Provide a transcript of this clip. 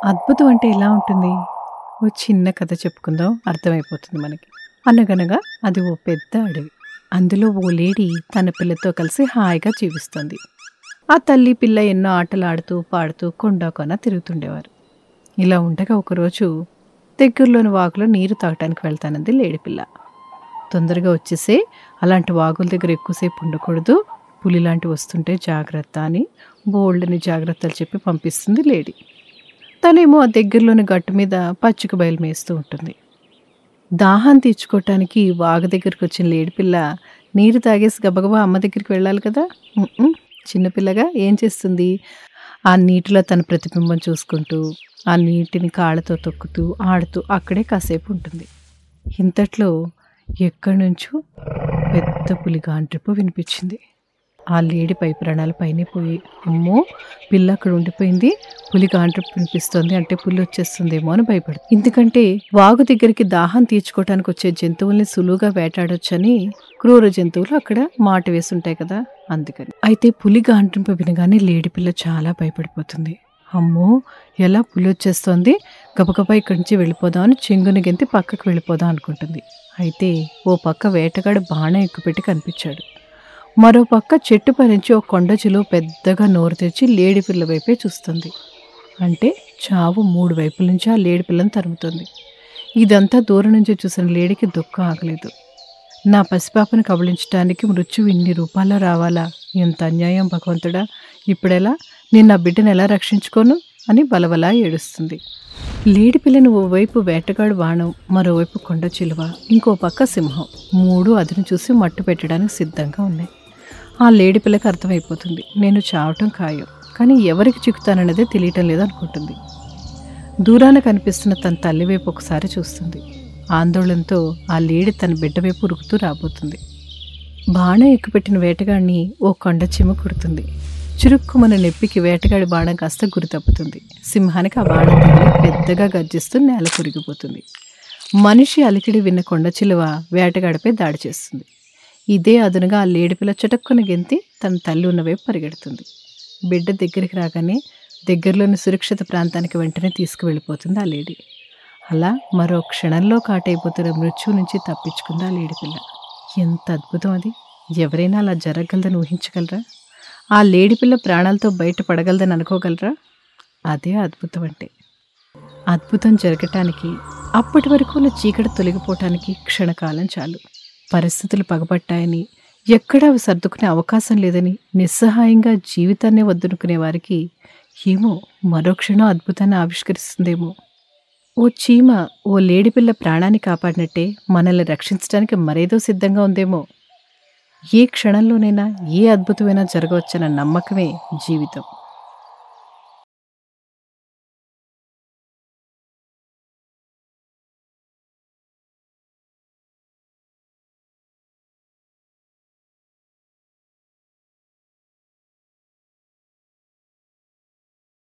అద్భుతం అంటే ఎలా ఉంటుంది? ఓ చిన్న కథ చెప్పుకుందాం అర్థమైపోతుంది మనకి. అనగనగా అది ఓ పెద్ద అడవి. అందులో ఓ లేడీ తన పిల్లతో కలిసి హాయిగా జీవిస్తుంది. ఆ తల్లి, పిల్ల ఎన్నో ఆటలాడుతూ, పాడుతూ కొండా కొన తిరుగుతుండేవారు. ఇలా ఉండగా ఒకరోజు దగ్గరలోని వాగులో నీరు తాగటానికి వెళ్తానంది లేడి పిల్ల. తొందరగా వచ్చేసే, అలాంటి వాగుల దగ్గర ఎక్కువసేపు ఉండకూడదు, పులిలాంటి వస్తుంటే జాగ్రత్త అని బోల్డని జాగ్రత్తలు చెప్పి పంపిస్తుంది లేడీ. తనేమో ఆ దగ్గరలోని గట్టు మీద పచ్చిక బయలు మేస్తూ ఉంటుంది. దాహం తీర్చుకోవటానికి వాగు దగ్గరికి వచ్చిన లేడిపిల్ల నీరు తాగేసి గబగబా అమ్మ దగ్గరికి వెళ్ళాలి కదా. ఉమ్మ్. చిన్నపిల్లగా ఏం చేస్తుంది? ఆ నీటిలో తన ప్రతిబింబం చూసుకుంటూ, ఆ నీటిని కాళ్ళతో తొక్కుతూ ఆడుతూ అక్కడే కాసేపు ఉంటుంది. ఇంతట్లో ఎక్కడి నుంచో పెద్ద పులి గాండ్రింపు వినిపించింది. ఆ లేడి పై ప్రాణాలు పైనే పోయి, అమ్మో పిల్ల అక్కడ ఉండిపోయింది, పులి గాండ్రింపు వినిపిస్తోంది అంటే పులి వచ్చేస్తుందేమో అని భయపడుతుంది. ఎందుకంటే వాగు దగ్గరికి దాహం తీర్చుకోవటానికి వచ్చే జంతువుల్ని సులువుగా వేటాడొచ్చని క్రూర జంతువులు అక్కడ మాట వేసుంటాయి కదా, అందుకని. అయితే పులి గాండ్రింపు వినగానే లేడి పిల్ల చాలా భయపడిపోతుంది. అమ్మో ఎలా పులి వచ్చేస్తోంది, గబగబా ఇక్కడి నుంచి వెళ్ళిపోదాం అని చెంగుని గెంతి పక్కకు వెళ్ళిపోదాం అనుకుంటుంది. అయితే ఓ పక్క వేటగాడు బాణం ఎక్కుపెట్టి కనిపించాడు. మరో పక్క చెట్టుపై నుంచి ఒక కొండ చిలువ పెద్దగా నోరు తెచ్చి లేడి పిల్ల వైపే చూస్తుంది. అంటే చావు మూడు వైపుల నుంచి ఆ లేడి పిల్లని తరుముతుంది. ఇదంతా దూరం నుంచి చూసిన లేడికి దుఃఖం ఆగలేదు. నా పసిపాపను కబళించడానికి మృత్యువు ఇన్ని రూపాల్లో రావాలా, ఎంత అన్యాయం భగవంతుడా, ఇప్పుడెలా, నేను నా బిడ్డను ఎలా రక్షించుకోను అని బలబలా ఏడుస్తుంది. లేడి పిల్లను ఓవైపు వేటగాడు బాణం, మరోవైపు కొండ చిలువ, ఇంకో పక్క సింహం, మూడు అదును చూసి మట్టు పెట్టడానికి సిద్ధంగా ఉన్నాయి. ఆ లేడి పిల్లకి అర్థమైపోతుంది, నేను చావటం ఖాయం, కానీ ఎవరికి చిక్కుతానన్నదే తెలియటం లేదనుకుంటుంది. దూరాన కనిపిస్తున్న తన తల్లి వైపు ఒకసారి చూస్తుంది. ఆందోళనతో ఆ లేడి తన బిడ్డ వైపు ఉరుకుతూ రాబోతుంది. బాణం ఎక్కుపెట్టిన వేటగాడిని ఓ కొండ చీమ కుడుతుంది. చురుక్కుమన నెప్పికి వేటగాడి బాణం కాస్త గురి తప్పుతుంది. సింహానికి ఆ బాణం తగిలి పెద్దగా గర్జిస్తూ నేల కొరిగిపోతుంది. మనిషి అలికిడి విన్న కొండ చిలువ వేటగాడిపై దాడి చేస్తుంది. ఇదే అదునుగా ఆ లేడిపిల్ల చటుక్కున గెంతి తన తల్లి ఉన్న వైపు పరిగెడుతుంది. బిడ్డ దగ్గరికి రాగానే దగ్గరలోని సురక్షిత ప్రాంతానికి వెంటనే తీసుకువెళ్ళిపోతుంది ఆ లేడీ. అలా మరో క్షణంలో కాటైపోతున్న మృత్యువు నుంచి తప్పించుకుంది ఆ లేడిపిల్ల. ఎంత అద్భుతం అది! ఎవరైనా అలా జరగగలదని ఊహించగలరా? ఆ లేడిపిల్ల ప్రాణాలతో బయటపడగలదని అనుకోగలరా? అదే అద్భుతం అంటే. అద్భుతం జరగటానికి, అప్పటి వరకు ఉన్న చీకటి తొలగిపోవటానికి క్షణకాలం చాలు. పరిస్థితులు పగబట్టాయని, ఎక్కడా అవి సర్దుకునే అవకాశం లేదని నిస్సహాయంగా జీవితాన్నే వద్దనుకునే వారికి ఏమో మరో క్షణం అద్భుతాన్ని ఆవిష్కరిస్తుందేమో. ఓ చీమ ఓ లేడిపిల్ల ప్రాణాన్ని కాపాడినట్టే మనల్ని రక్షించడానికి మరేదో సిద్ధంగా ఉందేమో. ఏ క్షణంలోనైనా ఏ అద్భుతమైనా జరగవచ్చన్న నమ్మకమే జీవితం.